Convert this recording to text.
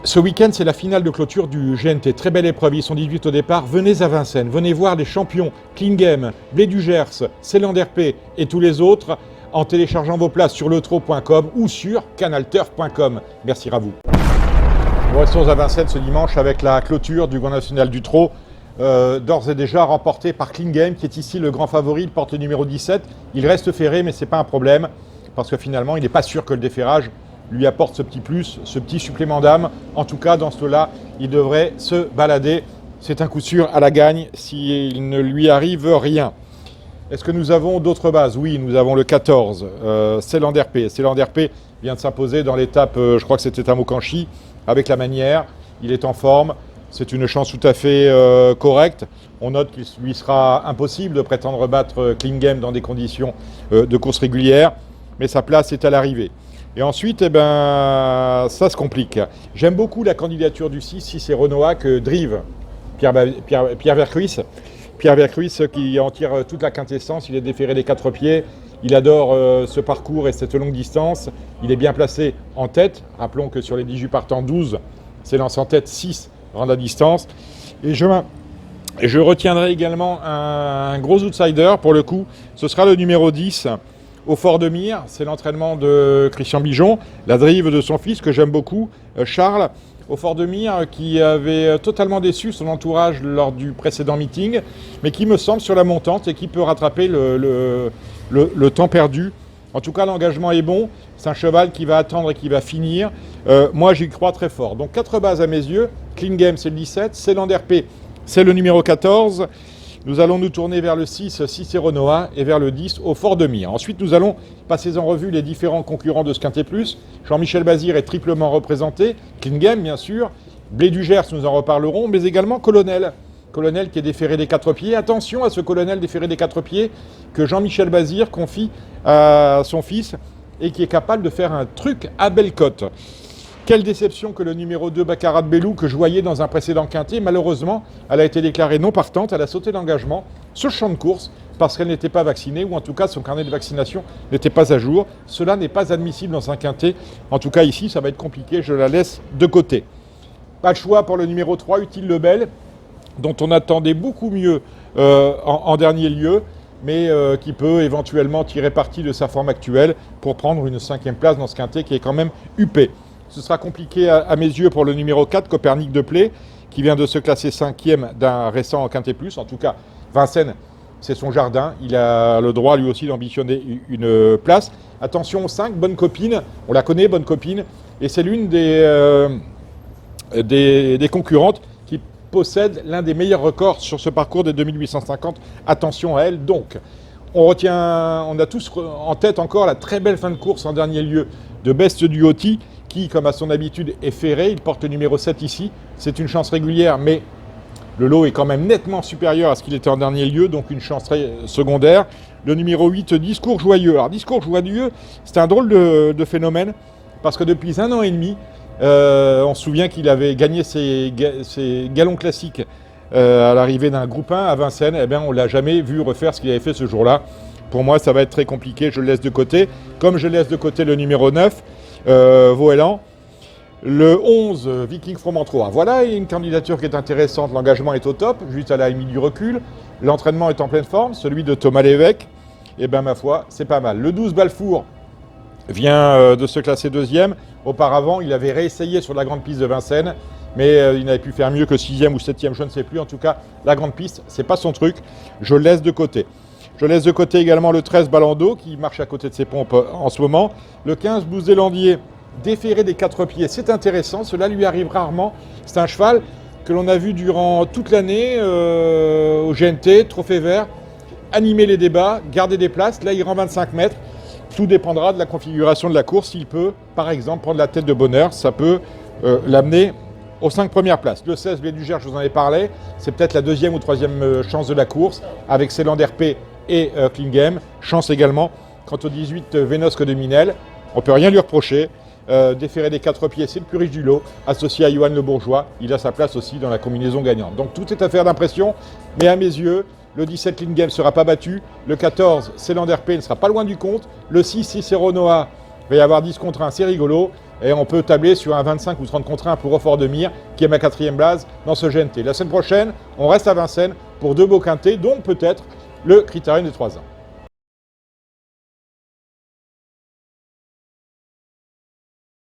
Ce week-end, c'est la finale de clôture du GNT. Très belle épreuve, ils sont 18 au départ. Venez à Vincennes, venez voir les champions Clean Game, Blé du Gers, Ceyland RP et tous les autres en téléchargeant vos places sur letrot.com ou sur canalturf.com. Merci à vous. Nous restons à Vincennes ce dimanche avec la clôture du Grand National du Trot, d'ores et déjà remportée par Clean Game, qui est ici le grand favori, il porte le numéro 17. Il reste ferré, mais ce n'est pas un problème, parce que finalement, il n'est pas sûr que le déferrage lui apporte ce petit plus, ce petit supplément d'âme. En tout cas, dans ce lot-là, il devrait se balader. C'est un coup sûr à la gagne s'il ne lui arrive rien. Est-ce que nous avons d'autres bases? Oui, nous avons le 14, Ceyland RP. Ceyland RP vient de s'imposer dans l'étape, je crois que c'était à Mokanchi, avec la manière. Il est en forme. C'est une chance tout à fait correcte. On note qu'il lui sera impossible de prétendre battre Clean Game dans des conditions de course régulière, mais sa place est à l'arrivée. Et ensuite, ça se complique. J'aime beaucoup la candidature du 6 c'est Renoir que drive Pierre Vercruis. Pierre Vercruis qui en tire toute la quintessence. Il est déféré des 4 pieds. Il adore ce parcours et cette longue distance. Il est bien placé en tête. Rappelons que sur les 18 partants, 12 s'élancent en tête, 6 rendent la distance. Et je retiendrai également un gros outsider pour le coup. Ce sera le numéro 10. Au Fort de Mire, c'est l'entraînement de Christian Bijon, la drive de son fils que j'aime beaucoup, Charles, au Fort de Mire, qui avait totalement déçu son entourage lors du précédent meeting, mais qui me semble sur la montante et qui peut rattraper le temps perdu. En tout cas, l'engagement est bon, c'est un cheval qui va attendre et qui va finir. Moi, j'y crois très fort. Donc 4 bases à mes yeux, Clean Game c'est le 17, Ceyland RP c'est le numéro 14, nous allons nous tourner vers le 6 Cicero Noah et vers le 10 au Fort de Mire. Ensuite, nous allons passer en revue les différents concurrents de ce Quintet Plus. Jean-Michel Bazir est triplement représenté. Clean Game, bien sûr. Blé du Gers, nous en reparlerons, mais également Colonel. Colonel qui est déféré des 4 pieds. Attention à ce Colonel déféré des 4 pieds que Jean-Michel Bazir confie à son fils et qui est capable de faire un truc à belle cote. Quelle déception que le numéro 2, Baccarat de Bellou, que je voyais dans un précédent quintet. Malheureusement, elle a été déclarée non partante. Elle a sauté l'engagement sur le champ de course parce qu'elle n'était pas vaccinée, ou en tout cas son carnet de vaccination n'était pas à jour. Cela n'est pas admissible dans un quintet. En tout cas ici, ça va être compliqué. Je la laisse de côté. Pas de choix pour le numéro 3, Utile Lebel, dont on attendait beaucoup mieux en dernier lieu, mais qui peut éventuellement tirer parti de sa forme actuelle pour prendre une 5e place dans ce quintet qui est quand même huppé. Ce sera compliqué à mes yeux pour le numéro 4, Copernic de Play, qui vient de se classer 5e d'un récent Quintet Plus. En tout cas, Vincennes, c'est son jardin. Il a le droit lui aussi d'ambitionner une place. Attention au 5, Bonne Copine. On la connaît, Bonne Copine. Et c'est l'une des concurrentes qui possède l'un des meilleurs records sur ce parcours des 2850. Attention à elle. Donc, on a tous en tête encore la très belle fin de course en dernier lieu de Best du Hoti, qui, comme à son habitude, est ferré. Il porte le numéro 7 ici. C'est une chance régulière, mais le lot est quand même nettement supérieur à ce qu'il était en dernier lieu, donc une chance secondaire. Le numéro 8, Discours Joyeux. Alors, Discours Joyeux, c'est un drôle de phénomène, parce que depuis 1 an et demi, on se souvient qu'il avait gagné ses galons classiques à l'arrivée d'un groupe 1 à Vincennes. Eh bien, on ne l'a jamais vu refaire ce qu'il avait fait ce jour-là. Pour moi, ça va être très compliqué, je le laisse de côté. Comme je laisse de côté le numéro 9, Voelan. Le 11, Viking Fromentro. Voilà une candidature qui est intéressante. L'engagement est au top, juste elle a mis du recul. L'entraînement est en pleine forme, celui de Thomas Lévesque. Et bien, ma foi, c'est pas mal. Le 12, Balfour, vient de se classer 2e. Auparavant, il avait réessayé sur la grande piste de Vincennes, mais il n'avait pu faire mieux que 6e ou 7e, je ne sais plus. En tout cas, la grande piste, c'est pas son truc. Je le laisse de côté. Je laisse de côté également le 13 Ballando qui marche à côté de ses pompes en ce moment. Le 15 Bouze-Zélandier, déféré des 4 pieds. C'est intéressant, cela lui arrive rarement. C'est un cheval que l'on a vu durant toute l'année au GNT, Trophée Vert, animer les débats, garder des places. Là, il rend 25 mètres. Tout dépendra de la configuration de la course. S'il peut, par exemple, prendre la tête de Bonheur, ça peut l'amener aux 5 premières places. Le 16 Blé du Gers, je vous en ai parlé. C'est peut-être la 2e ou 3e chance de la course avec Ceyland RP et Clean Game. Chance également. Quant au 18 Vénosque de Minel, on ne peut rien lui reprocher. Déféré des 4 pieds, c'est le plus riche du lot. Associé à Johan Le Bourgeois, il a sa place aussi dans la combinaison gagnante. Donc tout est affaire d'impression, mais à mes yeux, le 17 Clean Game ne sera pas battu. Le 14 Ceyland RP ne sera pas loin du compte. Le 6 Cicero Noah, il va y avoir 10 contre 1, c'est rigolo. Et on peut tabler sur un 25 ou 30 contre 1 pour Rochefort de Mire, qui est ma 4e base dans ce GNT. La semaine prochaine, on reste à Vincennes pour 2 beaux quintés, dont peut-être le Critérium des 3 ans.